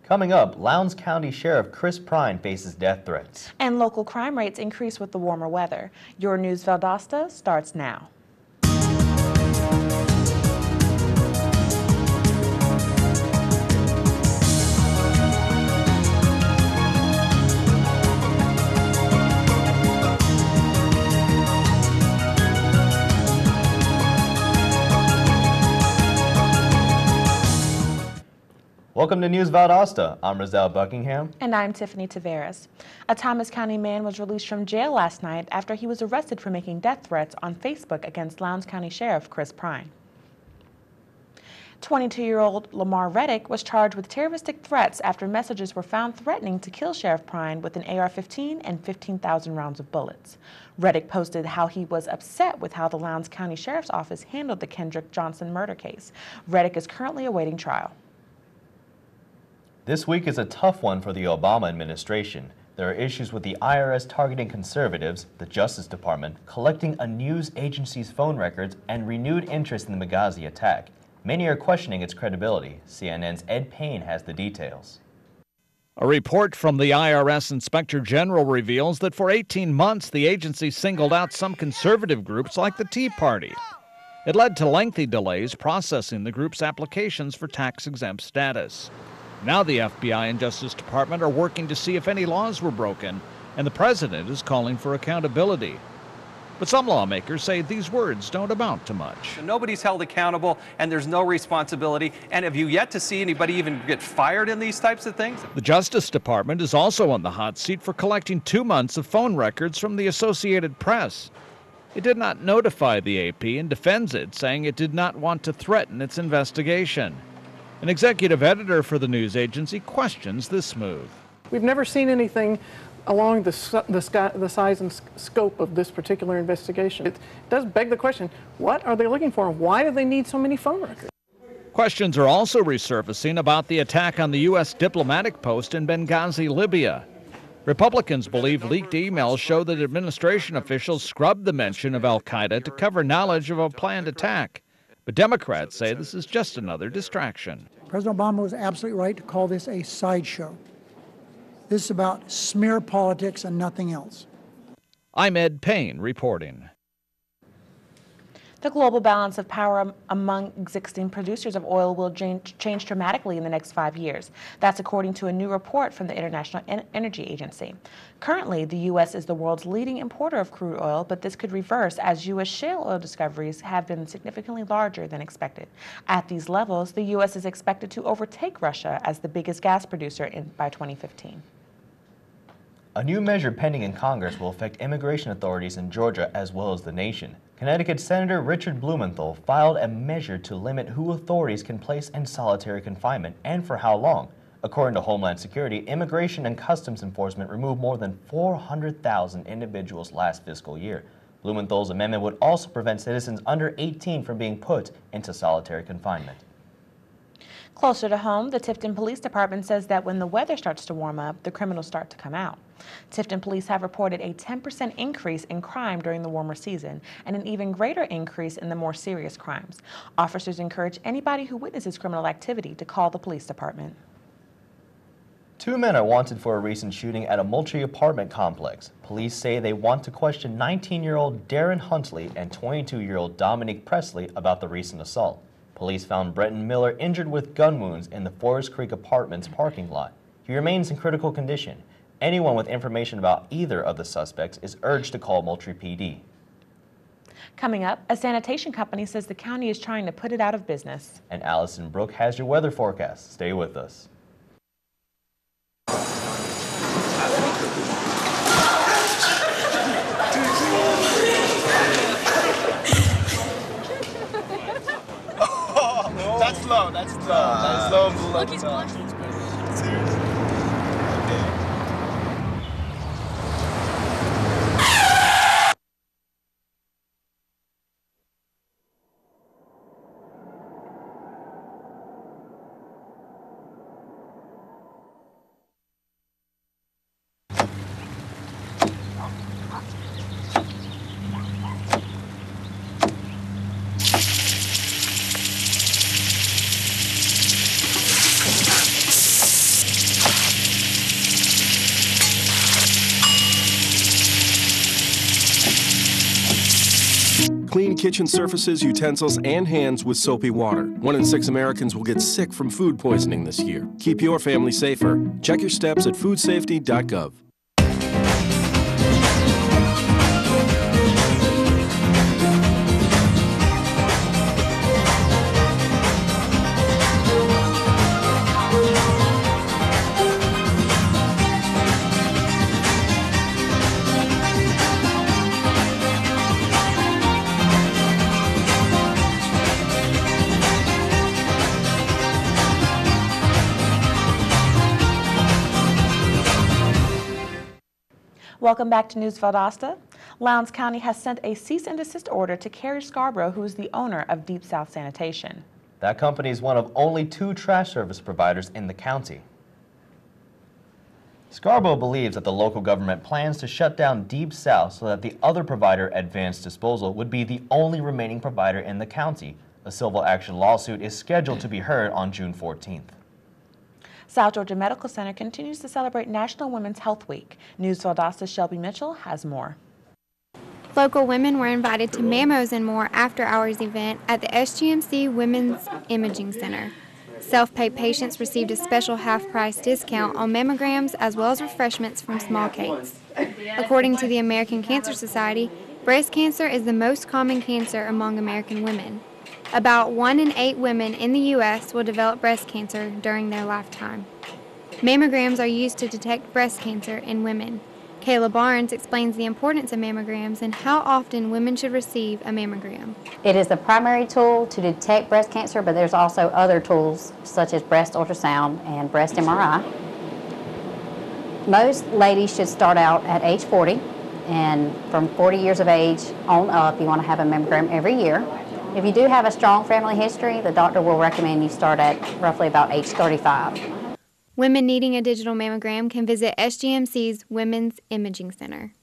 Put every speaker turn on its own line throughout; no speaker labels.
Coming up, Lowndes County Sheriff Chris Prine faces death threats.
And local crime rates increase with the warmer weather. Your News Valdosta starts now.
Welcome to News Valdosta. I'm Roselle Buckingham.
And I'm Tiffany Taveras. A Thomas County man was released from jail last night after he was arrested for making death threats on Facebook against Lowndes County Sheriff Chris Prine. 22-year-old Lamar Reddick was charged with terroristic threats after messages were found threatening to kill Sheriff Prine with an AR-15 and 15,000 rounds of bullets. Reddick posted how he was upset with how the Lowndes County Sheriff's Office handled the Kendrick Johnson murder case. Reddick is currently awaiting trial.
This week is a tough one for the Obama administration. There are issues with the IRS targeting conservatives, the Justice Department collecting a news agency's phone records, and renewed interest in the Benghazi attack. Many are questioning its credibility. CNN's Ed Payne has the details.
A report from the IRS Inspector General reveals that for 18 months, the agency singled out some conservative groups like the Tea Party. It led to lengthy delays processing the group's applications for tax-exempt status. Now the FBI and Justice Department are working to see if any laws were broken, and the president is calling for accountability. But some lawmakers say these words don't amount to much.
Nobody's held accountable, and there's no responsibility. And have you yet to see anybody even get fired in these types of things?
The Justice Department is also on the hot seat for collecting 2 months of phone records from the Associated Press. It did not notify the AP and defends it, saying it did not want to threaten its investigation. An executive editor for the news agency questions this move.
We've never seen anything along the size and scope of this particular investigation. It does beg the question, what are they looking for? Why do they need so many phone records?
Questions are also resurfacing about the attack on the U.S. diplomatic post in Benghazi, Libya. Republicans believe leaked emails show that administration officials scrubbed the mention of al-Qaeda to cover knowledge of a planned attack. But Democrats say this is just another distraction.
President Obama was absolutely right to call this a sideshow. This is about smear politics and nothing else.
I'm Ed Payne reporting.
The global balance of power among existing producers of oil will change dramatically in the next 5 years. That's according to a new report from the International Energy Agency. Currently, the U.S. is the world's leading importer of crude oil, but this could reverse as U.S. shale oil discoveries have been significantly larger than expected. At these levels, the U.S. is expected to overtake Russia as the biggest gas producer by 2015.
A new measure pending in Congress will affect immigration authorities in Georgia as well as the nation. Connecticut Senator Richard Blumenthal filed a measure to limit who authorities can place in solitary confinement and for how long. According to Homeland Security, Immigration and Customs Enforcement removed more than 400,000 individuals last fiscal year. Blumenthal's amendment would also prevent citizens under 18 from being put into solitary confinement.
Closer to home, the Tifton Police Department says that when the weather starts to warm up, the criminals start to come out. Tifton police have reported a 10% increase in crime during the warmer season and an even greater increase in the more serious crimes. Officers encourage anybody who witnesses criminal activity to call the police department.
2 men are wanted for a recent shooting at a Moultrie apartment complex. Police say they want to question 19-year-old Darren Huntley and 22-year-old Dominique Presley about the recent assault. Police found Brenton Miller injured with gun wounds in the Forest Creek Apartments parking lot. He remains in critical condition. Anyone with information about either of the suspects is urged to call Moultrie PD.
Coming up, a sanitation company says the county is trying to put it out of business.
And Allison Brooke has your weather forecast. Stay with us.
That's slow. That's slow. Look, he's blushing. Seriously. Okay.
kitchen surfaces, utensils, and hands with soapy water. 1 in 6 Americans will get sick from food poisoning this year. Keep your family safer. Check your steps at foodsafety.gov.
Welcome back to News Valdosta. Lowndes County has sent a cease and desist order to Carrie Scarborough, who is the owner of Deep South Sanitation.
That company is one of only 2 trash service providers in the county. Scarborough believes that the local government plans to shut down Deep South so that the other provider, Advanced Disposal, would be the only remaining provider in the county. A civil action lawsuit is scheduled to be heard on June 14th.
South Georgia Medical Center continues to celebrate National Women's Health Week. News Valdosta's Shelby Mitchell has more.
Local women were invited to Mammos and More after-hours event at the SGMC Women's Imaging Center. Self-pay patients received a special half-price discount on mammograms as well as refreshments from small cakes. According to the American Cancer Society, breast cancer is the most common cancer among American women. About 1 in 8 women in the U.S. will develop breast cancer during their lifetime. Mammograms are used to detect breast cancer in women. Kayla Barnes explains the importance of mammograms and how often women should receive a mammogram.
It is the primary tool to detect breast cancer, but there's also other tools such as breast ultrasound and breast MRI. Most ladies should start out at age 40, and from 40 years of age on up, you want to have a mammogram every year. If you do have a strong family history, the doctor will recommend you start at roughly about age 35.
Women needing a digital mammogram can visit SGMC's Women's Imaging Center.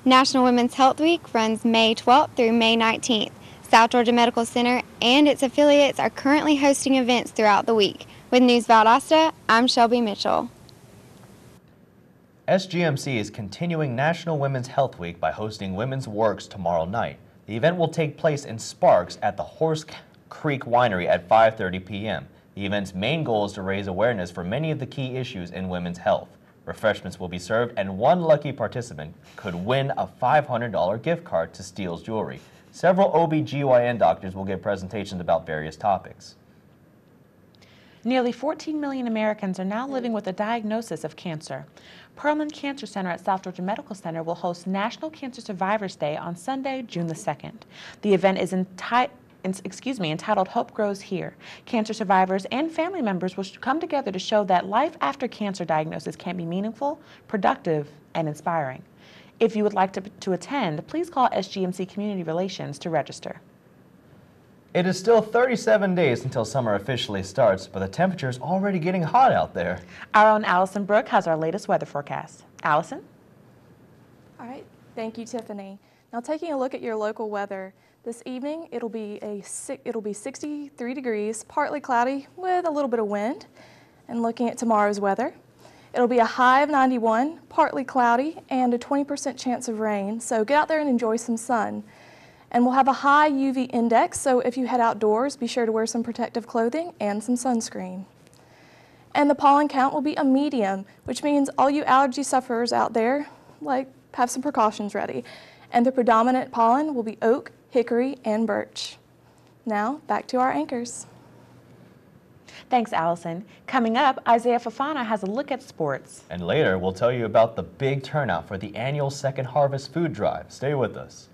National Women's Health Week runs May 12th through May 19th. South Georgia Medical Center and its affiliates are currently hosting events throughout the week. With News Valdosta, I'm Shelby Mitchell.
SGMC is continuing National Women's Health Week by hosting Women's Works tomorrow night. The event will take place in Sparks at the Horse Creek Winery at 5:30 p.m. The event's main goal is to raise awareness for many of the key issues in women's health. Refreshments will be served, and one lucky participant could win a $500 gift card to Steele's Jewelry. Several OB/GYN doctors will give presentations about various topics.
Nearly 14 million Americans are now living with a diagnosis of cancer. Pearland Cancer Center at South Georgia Medical Center will host National Cancer Survivors Day on Sunday, June the 2nd. The event is entitled Hope Grows Here. Cancer survivors and family members will come together to show that life after cancer diagnosis can be meaningful, productive, and inspiring. If you would like to attend, please call SGMC Community Relations to register.
It is still 37 days until summer officially starts, but the temperature is already getting hot out there.
Our own Allison Brooke has our latest weather forecast. Allison?
All right, thank you, Tiffany. Now taking a look at your local weather, this evening it'll be 63 degrees, partly cloudy with a little bit of wind. And looking at tomorrow's weather, it'll be a high of 91, partly cloudy, and a 20% chance of rain. So get out there and enjoy some sun. And we'll have a high UV index, so if you head outdoors, be sure to wear some protective clothing and some sunscreen. And the pollen count will be a medium, which means all you allergy sufferers out there, have some precautions ready. And the predominant pollen will be oak, hickory, and birch. Now, back to our anchors.
Thanks, Allison. Coming up, Isaiah Fafana has a look at sports.
And later, we'll tell you about the big turnout for the annual Second Harvest Food Drive. Stay with us.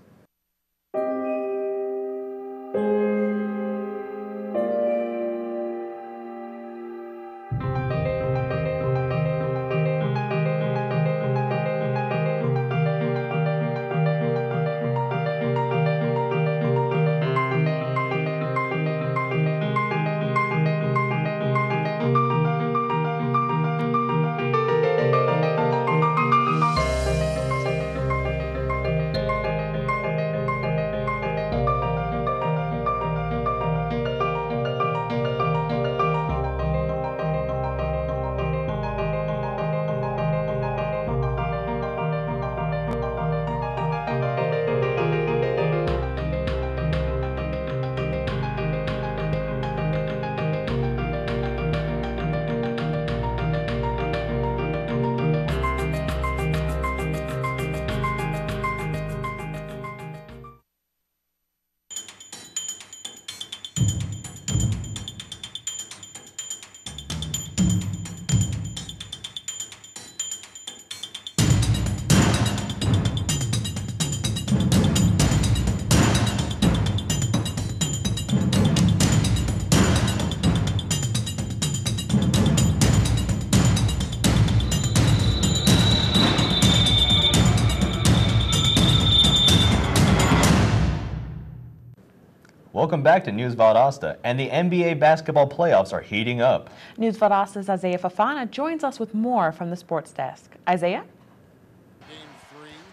Welcome back to News Valdosta, and the NBA basketball playoffs are heating up.
News Valdosta's Isaiah Fafana joins us with more from the sports desk. Isaiah?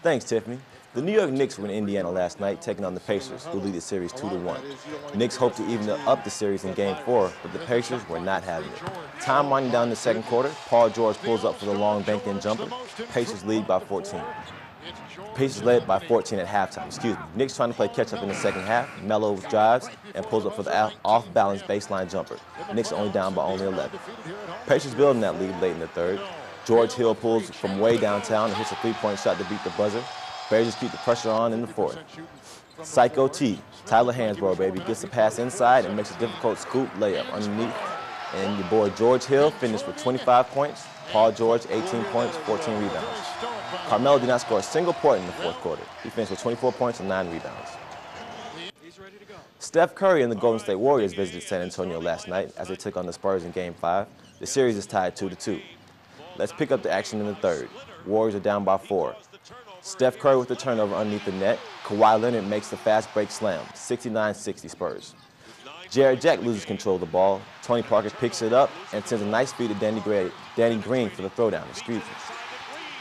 Thanks, Tiffany. The New York Knicks were in Indiana last night, taking on the Pacers, who lead the series 2-1. The Knicks hoped to even up the series in Game 4, but the Pacers were not having it. Time winding down the second quarter, Paul George pulls up for the long bank-in jumper. Pacers lead by 14. Pacers led by 14 at halftime, Knicks trying to play catch-up in the second half. Melo drives and pulls up for the off-balance baseline jumper. Knicks only down by only 11. Pacers building that lead late in the third. George Hill pulls from way downtown and hits a three-point shot to beat the buzzer. Blazers keep the pressure on in the fourth. Psycho T, Tyler Hansbrough, baby, gets the pass inside and makes a difficult scoop layup underneath. And your boy George Hill finished with 25 points. Paul George, 18 points, 14 rebounds. Carmelo did not score a single point in the fourth quarter. He finished with 24 points and 9 rebounds. Steph Curry and the Golden State Warriors visited San Antonio last night as they took on the Spurs in Game 5. The series is tied 2-2. Let's pick up the action in the third. Warriors are down by 4. Steph Curry with the turnover underneath the net. Kawhi Leonard makes the fast break slam, 69-60 Spurs. Jared Jack loses control of the ball. Tony Parker picks it up and sends a nice feed to Danny Green for the throwdown.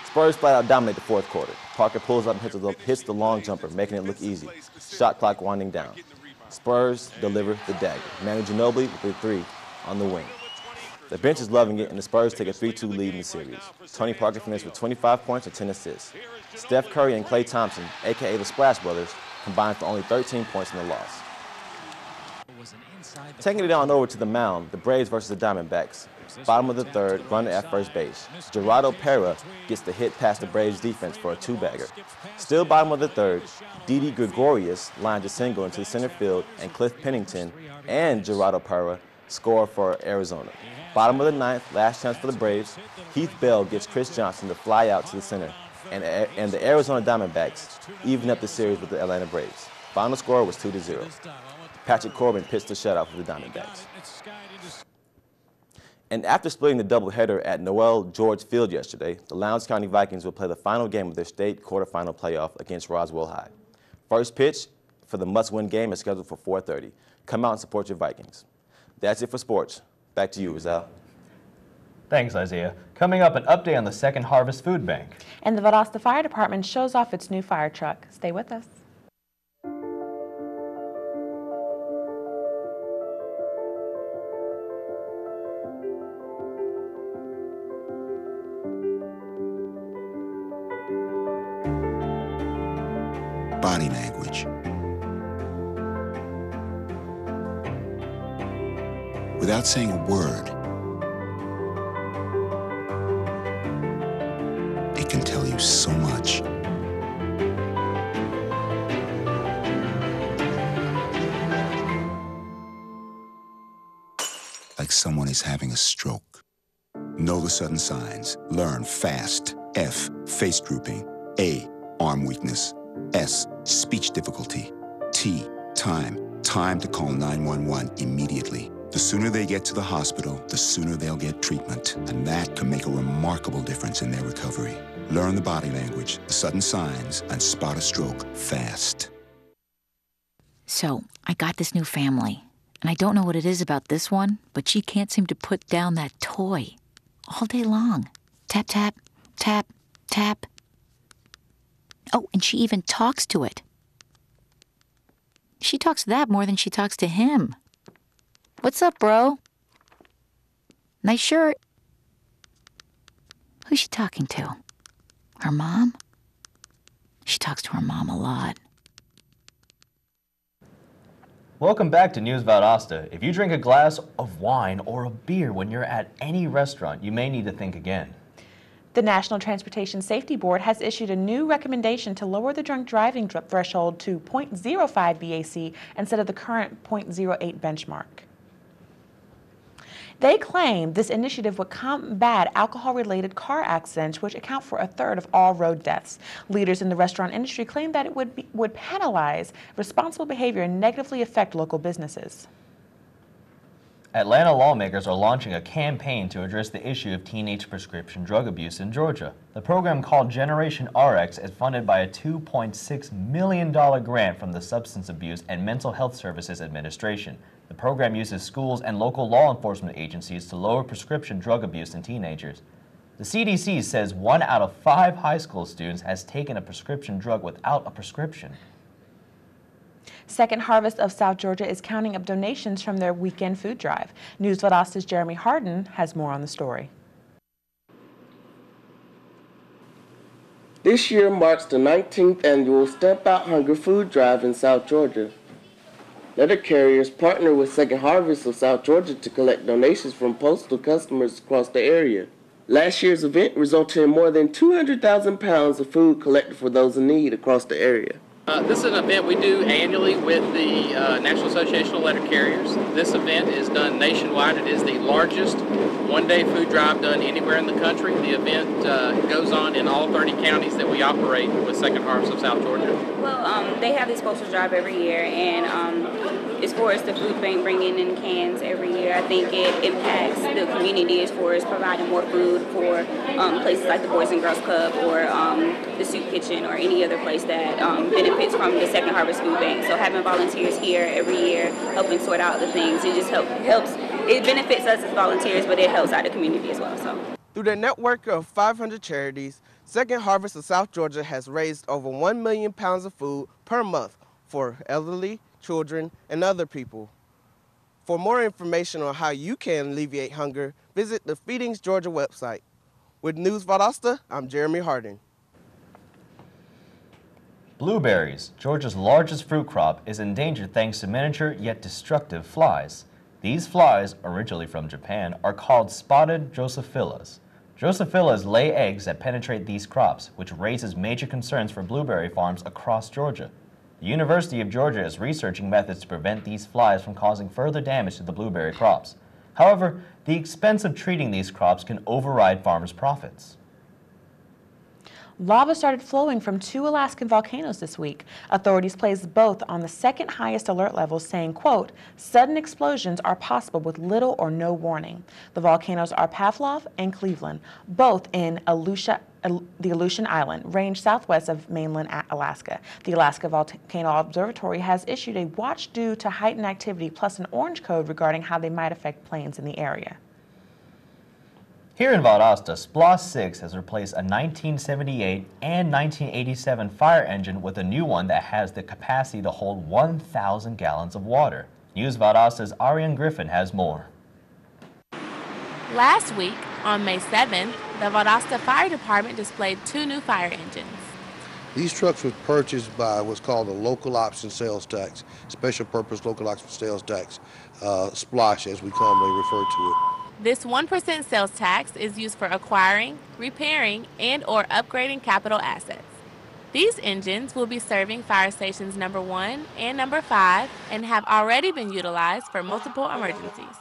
Spurs flat out dominate the fourth quarter. Parker pulls up and hits the long jumper, making it look easy. Shot clock winding down. Spurs deliver the dagger. Manu Ginobili with the 3 on the wing. The bench is loving it, and the Spurs take a 3-2 lead in the series. Tony Parker finished with 25 points and 10 assists. Steph Curry and Klay Thompson, a.k.a. the Splash Brothers, combined for only 13 points in the loss. Taking it on over to the mound, the Braves versus the Diamondbacks. Bottom of the third, runner at first base. Gerardo Parra gets the hit past the Braves defense for a 2-bagger. Still bottom of the third, Didi Gregorius lines a single into the center field, and Cliff Pennington and Gerardo Parra score for Arizona. Bottom of the ninth, last chance for the Braves. Heath Bell gets Chris Johnson to fly out to the center, and the Arizona Diamondbacks even up the series with the Atlanta Braves. Final score was 2-0. Patrick Corbin pitched the shutout for the Diamondbacks. And after splitting the doubleheader at Noel George Field yesterday, the Lowndes County Vikings will play the final game of their state quarterfinal playoff against Roswell High. First pitch for the must-win game is scheduled for 4:30. Come out and support your Vikings. That's it for sports. Back to you, Rizal.
Thanks, Isaiah. Coming up, an update on the Second Harvest Food Bank.
And the Valdosta Fire Department shows off its new fire truck. Stay with us.
Body language. Without saying a word, it can tell you so much. Like someone is having a stroke. Know the sudden signs. Learn fast. F, face drooping. A, arm weakness. S, speech difficulty. T, time. Time to call 911 immediately. The sooner they get to the hospital, the sooner they'll get treatment. And that can make a remarkable difference in their recovery. Learn the body language, the sudden signs, and spot a stroke fast.
So, I got this new family. And I don't know what it is about this one, but she can't seem to put down that toy. All day long. Tap, tap, tap, tap. Oh, and she even talks to it. She talks to that more than she talks to him. What's up, bro? Nice shirt. Who's she talking to? Her mom? She talks to her mom a lot.
Welcome back to News Valdosta. If you drink a glass of wine or a beer when you're at any restaurant, you may need to think again.
The National Transportation Safety Board has issued a new recommendation to lower the drunk driving threshold to 0.05 BAC instead of the current 0.08 benchmark. They claim this initiative would combat alcohol-related car accidents, which account for 1/3 of all road deaths. Leaders in the restaurant industry claim that it would penalize responsible behavior and negatively affect local businesses.
Atlanta lawmakers are launching a campaign to address the issue of teenage prescription drug abuse in Georgia. The program, called Generation RX, is funded by a $2.6 million grant from the Substance Abuse and Mental Health Services Administration. The program uses schools and local law enforcement agencies to lower prescription drug abuse in teenagers. The CDC says 1 out of 5 high school students has taken a prescription drug without a prescription.
Second Harvest of South Georgia is counting up donations from their weekend food drive. News Valdosta's Jeremy Harden has more on the story.
This year marks the 19th annual Stamp Out Hunger food drive in South Georgia. Letter carriers partner with Second Harvest of South Georgia to collect donations from postal customers across the area. Last year's event resulted in more than 200,000 pounds of food collected for those in need across the area.
This is an event we do annually with the National Association of Letter Carriers. This event is done nationwide. It is the largest one-day food drive done anywhere in the country. The event goes on in all 30 counties that we operate with Second Harvest of South Georgia.
Well, they have this postal drive every year, and as far as the food bank bringing in cans every year, I think it impacts the community as far as providing more food for places like the Boys and Girls Club or the Soup Kitchen or any other place that benefits from the Second Harvest Food Bank. So having volunteers here every year helping sort out the things, it just helps. It benefits us as volunteers, but it helps out the community as well. So
through their network of 500 charities, Second Harvest of South Georgia has raised over 1 million pounds of food per month for elderly, children, and other people. For more information on how you can alleviate hunger, visit the Feedings Georgia website. With News Valdosta, I'm Jeremy Harding.
Blueberries, Georgia's largest fruit crop, is endangered thanks to miniature yet destructive flies. These flies, originally from Japan, are called spotted Drosophillas. Drosophillas lay eggs that penetrate these crops, which raises major concerns for blueberry farms across Georgia. The University of Georgia is researching methods to prevent these flies from causing further damage to the blueberry crops. However, the expense of treating these crops can override farmers' profits.
Lava started flowing from 2 Alaskan volcanoes this week. Authorities placed both on the second highest alert level, saying, quote, sudden explosions are possible with little or no warning. The volcanoes are Pavlov and Cleveland, both in the Aleutian Island range southwest of mainland Alaska. The Alaska Volcano Observatory has issued a watch due to heightened activity plus an orange code regarding how they might affect planes in the area.
Here in Valdosta, SPLOS 6 has replaced a 1978 and 1987 fire engine with a new one that has the capacity to hold 1,000 gallons of water. News Valdosta's Ariane Griffin has more.
Last week, on May 7th, the Valdosta Fire Department displayed 2 new fire engines.
These trucks were purchased by what's called a local option sales tax, special purpose local option sales tax, SPLOSH as we commonly refer to it.
This 1% sales tax is used for acquiring, repairing, and or upgrading capital assets. These engines will be serving fire stations number 1 and number 5 and have already been utilized for multiple emergencies.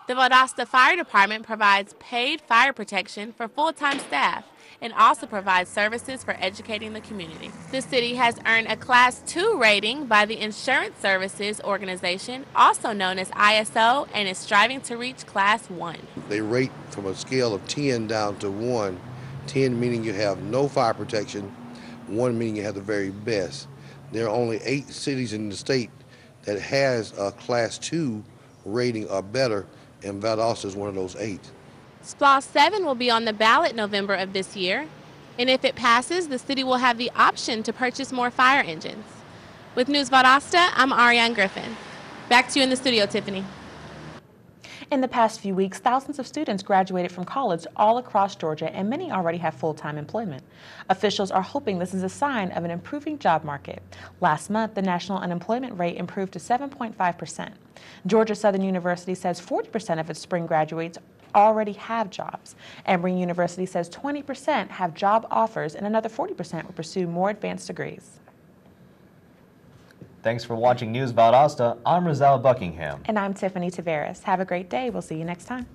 The Valdosta Fire Department provides paid fire protection for full-time staff and also provides services for educating the community. The city has earned a Class 2 rating by the Insurance Services Organization, also known as ISO, and is striving to reach Class 1.
They rate from a scale of 10 down to 1, 10 meaning you have no fire protection, 1 meaning you have the very best. There are only 8 cities in the state that has a Class 2 rating or better, and Valdosta is one of those 8.
SPLOS 7 will be on the ballot November of this year, and if it passes, the city will have the option to purchase more fire engines. With News Valdosta, I'm Ariane Griffin. Back to you in the studio, Tiffany.
In the past few weeks, thousands of students graduated from college all across Georgia, and many already have full-time employment. Officials are hoping this is a sign of an improving job market. Last month, the national unemployment rate improved to 7.5%. Georgia Southern University says 40% of its spring graduates already have jobs. Emory University says 20% have job offers and another 40% will pursue more advanced degrees.
Thanks for watching News Valdosta. I'm Rizal Buckingham.
And I'm Tiffany Taveras. Have a great day. We'll see you next time.